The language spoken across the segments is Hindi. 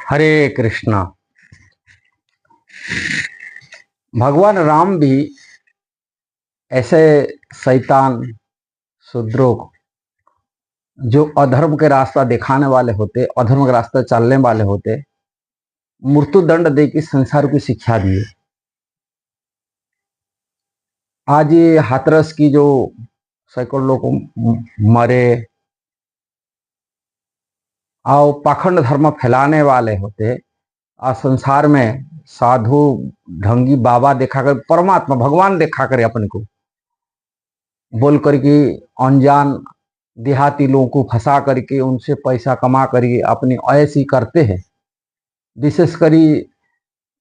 हरे कृष्णा। भगवान राम भी ऐसे शैतान शूद्रों को, जो अधर्म के रास्ता दिखाने वाले होते, अधर्म के रास्ते चलने वाले होते, मृत्यु दंड दे की संसार की शिक्षा दिए। आज ये हाथरस की जो सैकड़ों लोग मरे और पाखंड धर्म फैलाने वाले होते, आज संसार में साधु ढंगी बाबा देखा कर, परमात्मा भगवान देखा करे अपने को, बोल करके अनजान देहाती लोगों को फंसा करके उनसे पैसा कमा करके अपनी ऐसी करते हैं। विशेषकर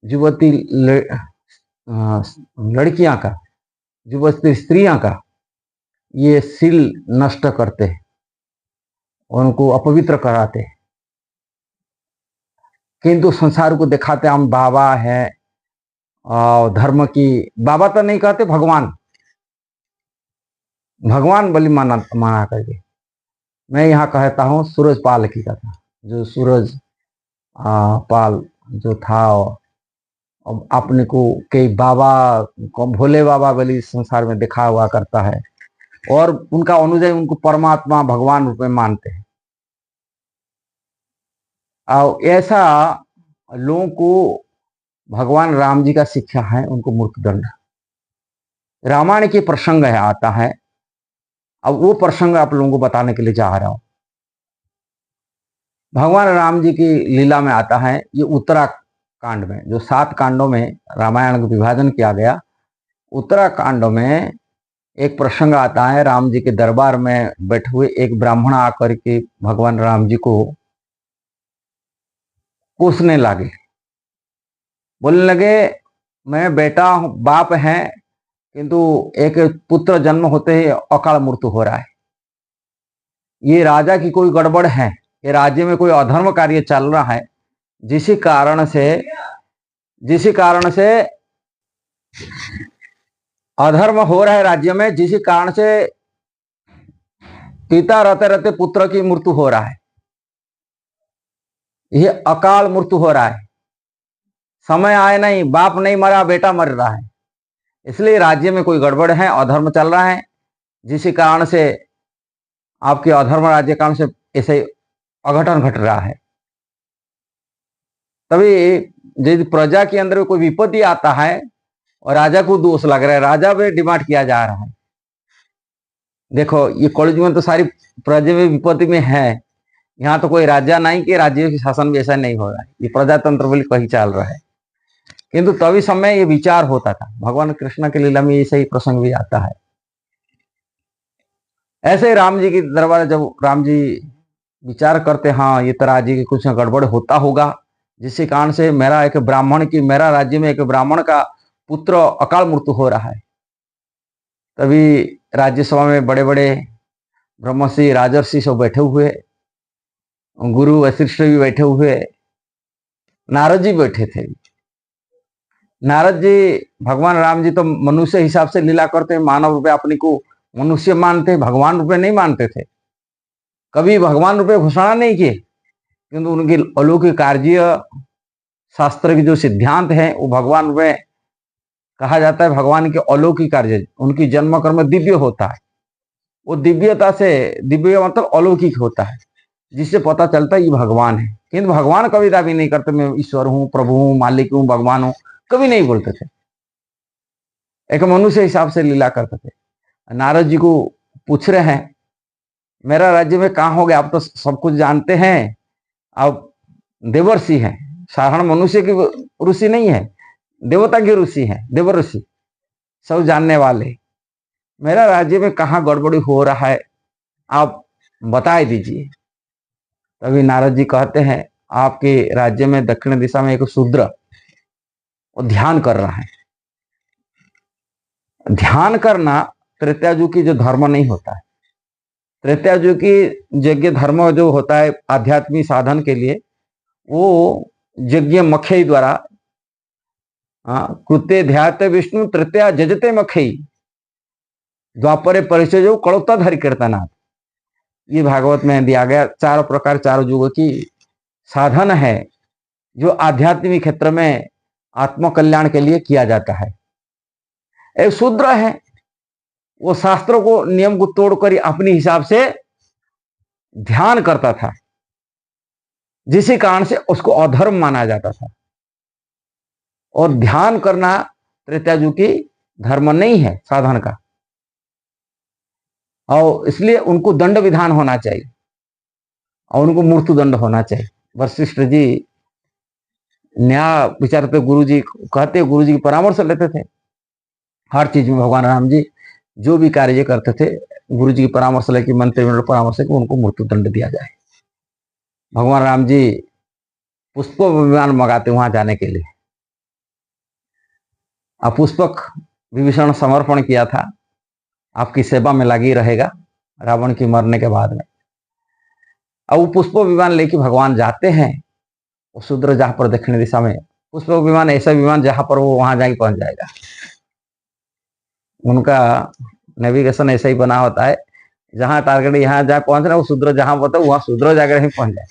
युवती लड़कियां का, युवती स्त्रियां का ये सील नष्ट करते हैं, उनको अपवित्र कराते हैं। किंतु संसार को दिखाते हम बाबा है, और धर्म की बाबा तो नहीं कहते, भगवान भगवान बलि माना करके। मैं यहाँ कहता हूँ सूरज पाल की कथा। जो सूरज पाल जो था, अब अपने को कई बाबा को भोले बाबा बलि संसार में दिखा हुआ करता है, और उनका अनुयायी उनको परमात्मा भगवान रूप में मानते हैं। और ऐसा लोगों को भगवान राम जी का शिक्षा है, उनको मृत्युदंड। रामायण के प्रसंग है आता है, अब वो प्रसंग आप लोगों को बताने के लिए जा रहा हूं। भगवान राम जी की लीला में आता है, ये उत्तराकांड में, जो 7 कांडों में रामायण का विभाजन किया गया, उत्तराकांड में एक प्रसंग आता है। राम जी के दरबार में बैठे हुए एक ब्राह्मण आकर के भगवान राम जी को कोसने लगे, बोलने लगे, मैं बेटा हूं, बाप है, किंतु एक पुत्र जन्म होते ही अकाल मृत्यु हो रहा है। ये राजा की कोई गड़बड़ है, ये राज्य में कोई अधर्म कार्य चल रहा है, जिसी कारण से अधर्म हो रहा है राज्य में, जिसी कारण से पिता रहते रहते पुत्र की मृत्यु हो रहा है। यह अकाल मृत्यु हो रहा है, समय आए नहीं, बाप नहीं मरा, बेटा मर रहा है। इसलिए राज्य में कोई गड़बड़ है, अधर्म चल रहा है, जिसी कारण से आपके अधर्म राज्य कारण से ऐसे अघटन घट रहा है। तभी यदि प्रजा के अंदर कोई विपत्ति आता है और राजा को दोष लग रहा है, राजा पे डिमांड किया जा रहा है। देखो, ये कॉलेज में तो सारी प्रजा में विपत्ति में है, यहाँ तो कोई राजा नहीं कि राज्य के शासन भी ऐसा नहीं हो रहा है, ये प्रजातंत्र बोले कहीं चल रहा है। किंतु तभी समय ये विचार होता था, भगवान कृष्ण की लीला में ऐसा ही प्रसंग भी आता है। ऐसे ही राम जी की दरबार जब राम जी विचार करते, हाँ ये तो राज्य की कुछ गड़बड़ होता होगा, जिसके कारण से मेरा राज्य में एक ब्राह्मण का पुत्र अकाल मृत्यु हो रहा है। तभी राज्यसभा में बड़े बड़े ब्रह्मर्षि राजर्षि सब बैठे हुए, गुरु वशिष्ठ भी बैठे हुए, नारद जी बैठे थे। नारद जी, भगवान राम जी तो मनुष्य हिसाब से लीला करते, मानव रूपे अपने को मनुष्य मानते, भगवान रूपे नहीं मानते थे, कभी भगवान रूपे घोषणा नहीं किए। किंतु उनकी अलौकिक कार्य, शास्त्र के जो सिद्धांत है, वो भगवान रूपे कहा जाता है। भगवान के अलौकिक कार्य, उनकी जन्म कर्म दिव्य होता है, वो दिव्यता से, दिव्य मतलब अलौकिक होता है, जिससे पता चलता है ये भगवान है। किंतु भगवान कभी दावी नहीं करते मैं ईश्वर हूँ, प्रभु हूँ, मालिक हूँ, भगवान हूँ, कभी नहीं बोलते थे। एक मनुष्य हिसाब से लीला करते थे। नारद जी को पूछ रहे हैं, मेरा राज्य में कहाँ हो गया, आप तो सब कुछ जानते हैं, आप देवर्षि हैं, साधारण मनुष्य की ऋषि नहीं है, देवता की ऋषि है, देव ऋषि, सब जानने वाले, मेरा राज्य में कहाँ गड़बड़ी हो रहा है, आप बता दीजिए। तभी नारद जी कहते हैं, आपके राज्य में दक्षिण दिशा में एक शूद्र वो ध्यान कर रहा है। ध्यान करना त्रेता युग की जो धर्म नहीं होता है, त्रेता युग की यज्ञ धर्म जो होता है आध्यात्मिक साधन के लिए, वो यज्ञ मखई द्वारा, कृत्य ध्याते विष्णु तृतीया जजते मखई, द्वापरे परिचय जो कड़ोत्ताधारी कीर्तनाथ, ये भागवत में दिया गया। 4 प्रकार 4 युग की साधन है, जो आध्यात्मिक क्षेत्र में आत्मकल्याण के लिए किया जाता है। एक शूद्र है, वो शास्त्रों को नियम को तोड़कर अपने हिसाब से ध्यान करता था, जिसी कारण से उसको अधर्म माना जाता था। और ध्यान करना त्रेता युग की धर्म नहीं है साधन का, और इसलिए उनको दंड विधान होना चाहिए और उनको मृत्यु दंड होना चाहिए। वशिष्ठ जी न्याय विचारते, गुरु जी कहते, गुरु जी की परामर्श लेते थे हर चीज में। भगवान राम जी जो भी कार्य करते थे, गुरु जी की परामर्श लेकर, मंत्रिमंडल परामर्श लेकर उनको मृत्यु दंड दिया जाए। भगवान राम जी पुष्प विमान मंगाते वहां जाने के लिए। अब पुष्पक विभीषण समर्पण किया था, आपकी सेवा में लगी रहेगा रावण की मरने के बाद में। अब वो पुष्प विमान लेके भगवान जाते हैं, वो शूद्र जहां पर दक्षिण दिशा में पुष्प विमान, ऐसा विमान जहां पर वो वहां जाके पहुंच जाएगा। उनका नेविगेशन ऐसा ही बना होता है, जहां टारगेट यहाँ जाए पहुंचना, वो शूद्र जहां पता वहां शूद्र जाकर ही पहुंच जाए।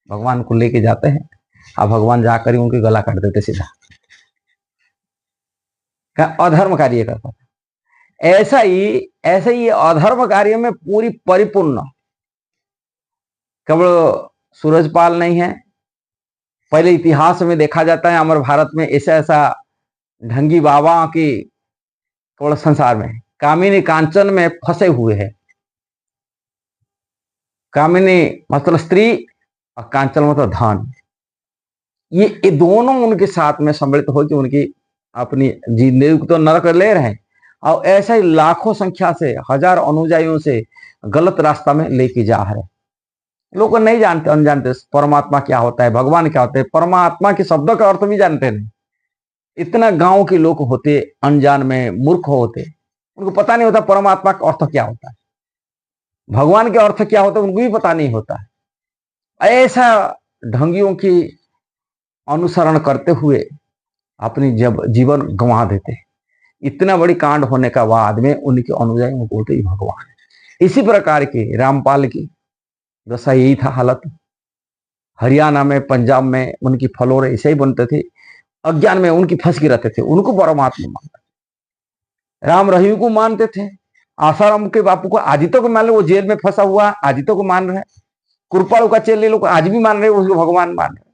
भगवान को लेके जाते हैं, अब भगवान जाकर ही उनकी गला काट देते सीधा। अधर्म कार्य करता था। ऐसा ही अधर्म कार्य में पूरी परिपूर्ण केवल सूरजपाल नहीं है। पहले इतिहास में देखा जाता है हमारे भारत में ऐसा ढंगी बाबा की केवल संसार में कामिनी कांचन में फंसे हुए हैं। कामिनी मतलब स्त्री और कांचन मतलब धन, ये दोनों उनके साथ में सम्मिलित हो कि उनकी अपनी जिंदगी तो नरक ले रहे हैं, और ऐसे ही लाखों संख्या से, हजार अनुयायियों से गलत रास्ता में लेके जा रहे। लोग नहीं जानते, अनजानते परमात्मा क्या होता है, भगवान क्या होते हैं, परमात्मा के शब्दों का अर्थ भी जानते नहीं। इतना गांव के लोग होते अनजान में, मूर्ख होते, उनको पता नहीं होता परमात्मा का अर्थ क्या होता है, भगवान के अर्थ क्या होता है उनको भी पता नहीं होता है। ऐसा ढंगियों की अनुसरण करते हुए अपनी जब जीवन गंवा देते। इतना बड़ी कांड होने का बाद में उनके अनुयायी बोलते ही भगवान। इसी प्रकार के रामपाल की दशा यही था हालत। हरियाणा में, पंजाब में उनकी फलोरे ऐसे ही बनते थे, अज्ञान में उनकी फंस के रहते थे, उनको परमात्मा मानते। राम रहीम को मानते थे, आसाराम के बापू को आदित्य को मान रहे, वो जेल में फंसा हुआ आदित्य को मान रहे, कृपालु का चेले लोग आज भी मान रहे, उसको भगवान मान रहे।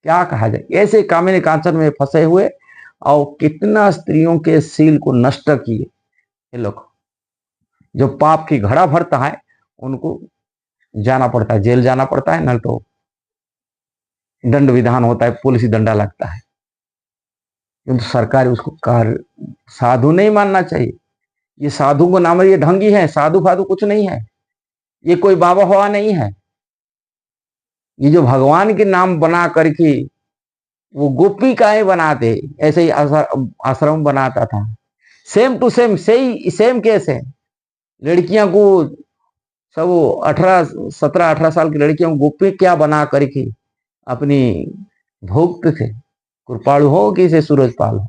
क्या कहा जाए, ऐसे कामिनी कांचन में फंसे हुए, और कितना स्त्रियों के सील को नष्ट किए ये लोग। जो पाप की घड़ा भरता है उनको जाना पड़ता है, जेल जाना पड़ता है, न तो दंड विधान होता है, पुलिस डंडा लगता है। किंतु सरकार उसको कार्य साधु नहीं मानना चाहिए। ये साधु को नाम, ये ढंगी है, साधु फाधु कुछ नहीं है, ये कोई बाबा हुआ नहीं है। ये जो भगवान के नाम बना करके वो गोपी का ही बनाते, ऐसे ही आश्रम बनाता था, same to same, same case है। लड़कियां को सब 17-18 साल की लड़कियों को गोपी क्या बना करके अपनी भोगते थे। कृपालु हो कि से सूरजपाल हो,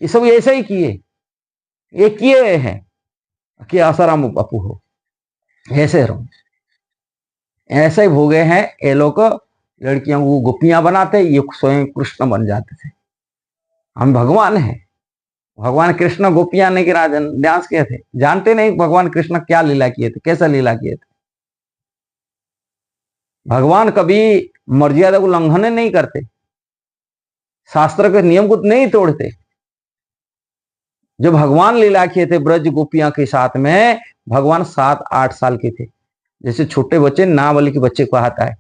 ये सब ऐसे ही किए, ये किए हैं कि आसाराम बापू हो, ऐसे रहो, ऐसे ही भोगे हैं ये लोग। लड़कियों को गोपियां बनाते, ये स्वयं कृष्ण बन जाते थे। हम भगवान हैं, भगवान कृष्ण गोपियां नहीं कि राजन डांस किए थे, जानते नहीं भगवान कृष्ण क्या लीला किए थे, कैसा लीला किए थे। भगवान कभी मर्यादा को उल्लंघन नहीं करते, शास्त्र के नियम को नहीं तोड़ते। जो भगवान लीला किए थे ब्रज गोपियां के साथ में, भगवान 7-8 साल के थे। जैसे छोटे बच्चे नाबालिग के बच्चे को आता है,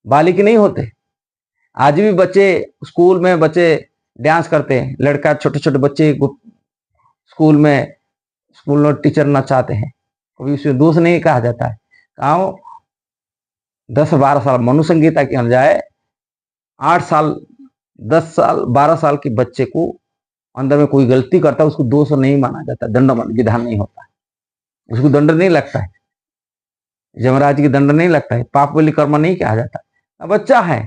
बालिक नहीं होते। आज भी बच्चे स्कूल में बच्चे डांस करते हैं, लड़का छोटे छोटे बच्चे स्कूल में टीचर नचाते हैं, कभी उसमें दोष नहीं कहा जाता है। कहा 10-12 साल मनु संगीता की जाए, 8 साल 10 साल 12 साल के बच्चे को अंदर में कोई गलती करता है, उसको दोष नहीं माना जाता, दंड विधान नहीं होता है, उसको दंड नहीं लगता है, यमराज की दंड नहीं लगता है, पाप वाली कर्म नहीं कहा जाता। बच्चा है।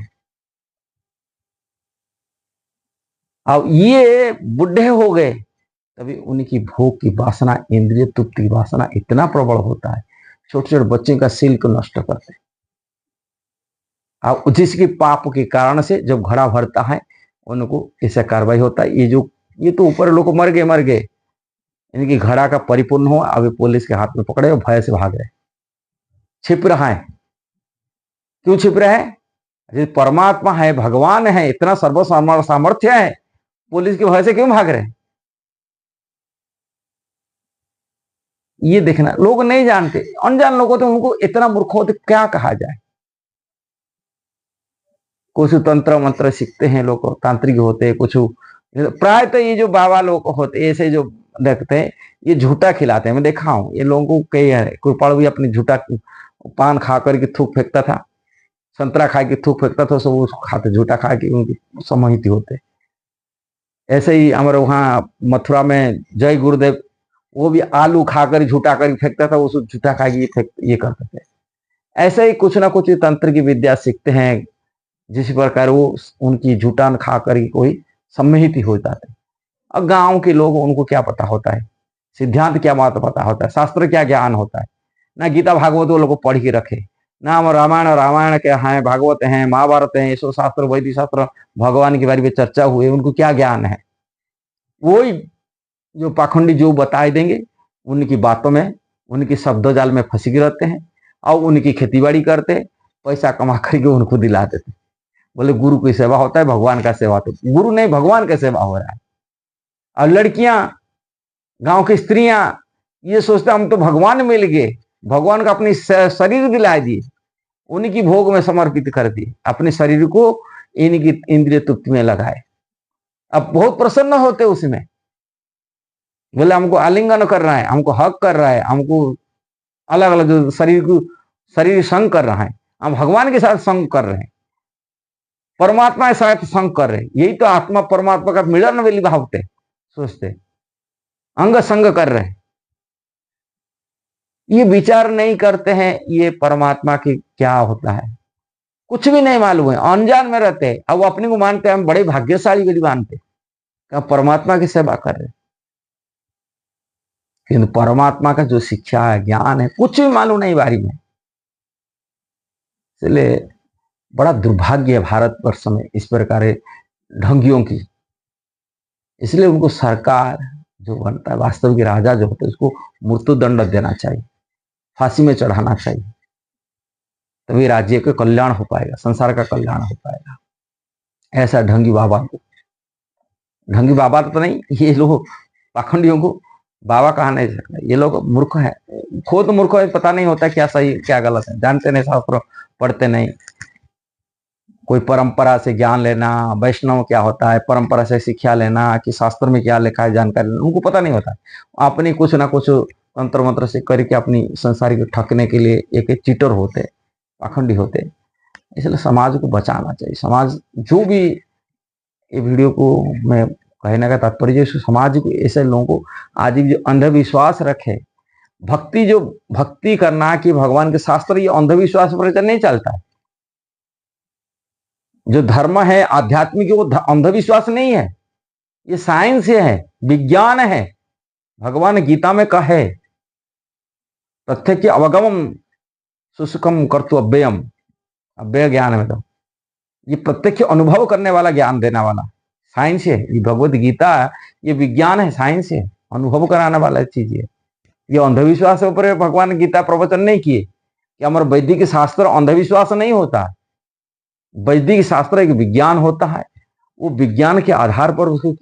अब ये बुढ़े हो गए तभी उनकी भोग की वासना, इंद्रिय तृप्ति की वासना इतना प्रबल होता है, छोटे छोटे बच्चे का सील को नष्ट करते। और जिसकी पाप के कारण से जब घड़ा भरता है उनको ऐसा कार्रवाई होता है। ये तो ऊपर लोग मर गए, इनकी घड़ा का परिपूर्ण हो, अभी पुलिस के हाथ में पकड़े और भय से भाग रहे, छिप रहा है। क्यों छिप रहे हैं? यदि परमात्मा है, भगवान है, इतना सर्व सामर्थ्य है, पुलिस की भय से क्यों भाग रहे हैं? ये देखना, लोग नहीं जानते, अनजान लोग होते उनको इतना मूर्ख होते क्या कहा जाए। कुछ तंत्र मंत्र सीखते हैं लोग, तांत्रिक होते हैं, कुछ प्रायतः ये जो बाबा लोग होते ऐसे जो देखते हैं ये झूठा खिलाते हैं। मैं देखा हूं ये लोगों को, कई है, कोई पड़ भी अपनी झूठा पान खा करके थूक फेंकता था, संतरा खा के थूक फेंकता था, सब उसको खाते, झूठा खा के उनकी समाहित होते। ऐसे ही हमारे वहाँ मथुरा में जय गुरुदेव, वो भी आलू खाकर झूठा कर फेंकता था, वो झूठा खा के ये करते थे। ऐसे ही कुछ ना कुछ तंत्र की विद्या सीखते हैं, जिस प्रकार वो उनकी झूठान खाकर ही कोई सम्मोहित हो जाते। और गांव के लोग, उनको क्या पता होता है, सिद्धांत क्या बात पता होता है, शास्त्र क्या ज्ञान होता है। ना गीता भागवत वो लोग पढ़ के रखे, ना हम रामायण के हैं, भागवत हैं, महाभारत हैं, ईश्वर शास्त्र, वैदिक शास्त्र, भगवान के बारे में चर्चा हुई, उनको क्या ज्ञान है। वही जो पाखंडी जो बताए देंगे, उनकी बातों में, उनकी शब्दों जाल में फंसी रहते हैं और उनकी खेतीबाड़ी करते, पैसा कमा करके उनको दिला देते। बोले गुरु की सेवा होता है, भगवान का सेवा तो गुरु नहीं, भगवान का सेवा हो रहा है। और लड़कियां, गांव की स्त्रियां ये सोचते हम तो भगवान मिल गए, भगवान का अपनी शरीर दिला दिए, उन्हीं की भोग में समर्पित कर दिए, अपने शरीर को इनकी इंद्रिय तृप्ति में लगाए। अब बहुत प्रसन्न होते उसमें, बोले हमको आलिंगन कर रहा है, हमको हक कर रहा है, हमको अलग अलग जो शरीर संग कर रहा है, हम भगवान के साथ संग कर रहे हैं, परमात्मा के साथ संग कर रहे हैं। यही तो आत्मा परमात्मा का मिलन वाली भावते सोचते, अंग संग कर रहे हैं। ये विचार नहीं करते हैं ये परमात्मा की क्या होता है, कुछ भी नहीं मालूम है, अनजान में रहते हैं। अब वो अपने को मानते हैं हम बड़े भाग्यशाली भी मानते, परमात्मा की सेवा कर रहे हैं, किंतु परमात्मा का जो शिक्षा है, ज्ञान है, कुछ भी मालूम नहीं बारी में। इसलिए बड़ा दुर्भाग्य है भारतवर्ष में इस प्रकार ढंगियों की। इसलिए उनको सरकार जो बनता है, वास्तविक राजा जो होता है, उसको मृत्युदंड देना चाहिए, फांसी में चढ़ाना चाहिए, तभी राज्य का कल्याण हो पाएगा, संसार का कल्याण हो पाएगा। ऐसा ढंगी बाबा को, ढंगी बाबा तो नहीं, ये लोग पाखंडियों को बाबा कहा नहीं सकता। ये लोग मूर्ख है, खुद मूर्ख है, पता नहीं होता क्या सही क्या गलत है, जानते नहीं, शास्त्र पढ़ते नहीं। कोई परंपरा से ज्ञान लेना, वैष्णव क्या होता है, परंपरा से शिक्षा लेना कि शास्त्र में क्या लिखा है जानकारी, उनको पता नहीं होता। अपनी कुछ ना कुछ तंत्र मंत्र से करके अपनी संसारी को ठगने के लिए एक चीटर होते, पाखंडी होते। इसलिए समाज को बचाना चाहिए। समाज जो भी, ये वीडियो को मैं कहने का तात्पर्य, समाज को ऐसे लोगों को आज भी जो अंधविश्वास रखे, भक्ति करना कि भगवान के शास्त्र, ये अंधविश्वास पर नहीं चलता है। जो धर्म है आध्यात्मिक, वो अंधविश्वास नहीं है, ये साइंस है, विज्ञान है। भगवान गीता में कहे प्रत्यक्ष अवगमम सुसुखम कर्तु अव्ययम, अव्यय ज्ञान में तो ये प्रत्यक्ष अनुभव करने वाला, ज्ञान देने वाला साइंस है। ये भगवत गीता, ये विज्ञान है, साइंस है, अनुभव कराने वाला चीज है। ये अंधविश्वास के ऊपर भगवान गीता प्रवचन नहीं किए कि हमारा वैदिक शास्त्र अंधविश्वास नहीं होता। वैदिक शास्त्र एक विज्ञान होता है, वो विज्ञान के आधार पर उसको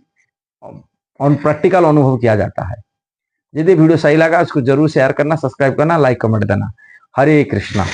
प्रैक्टिकल अनुभव किया जाता है। यदि वीडियो सही लगा उसको जरूर शेयर करना, सब्सक्राइब करना, लाइक कमेंट देना। हरे कृष्णा।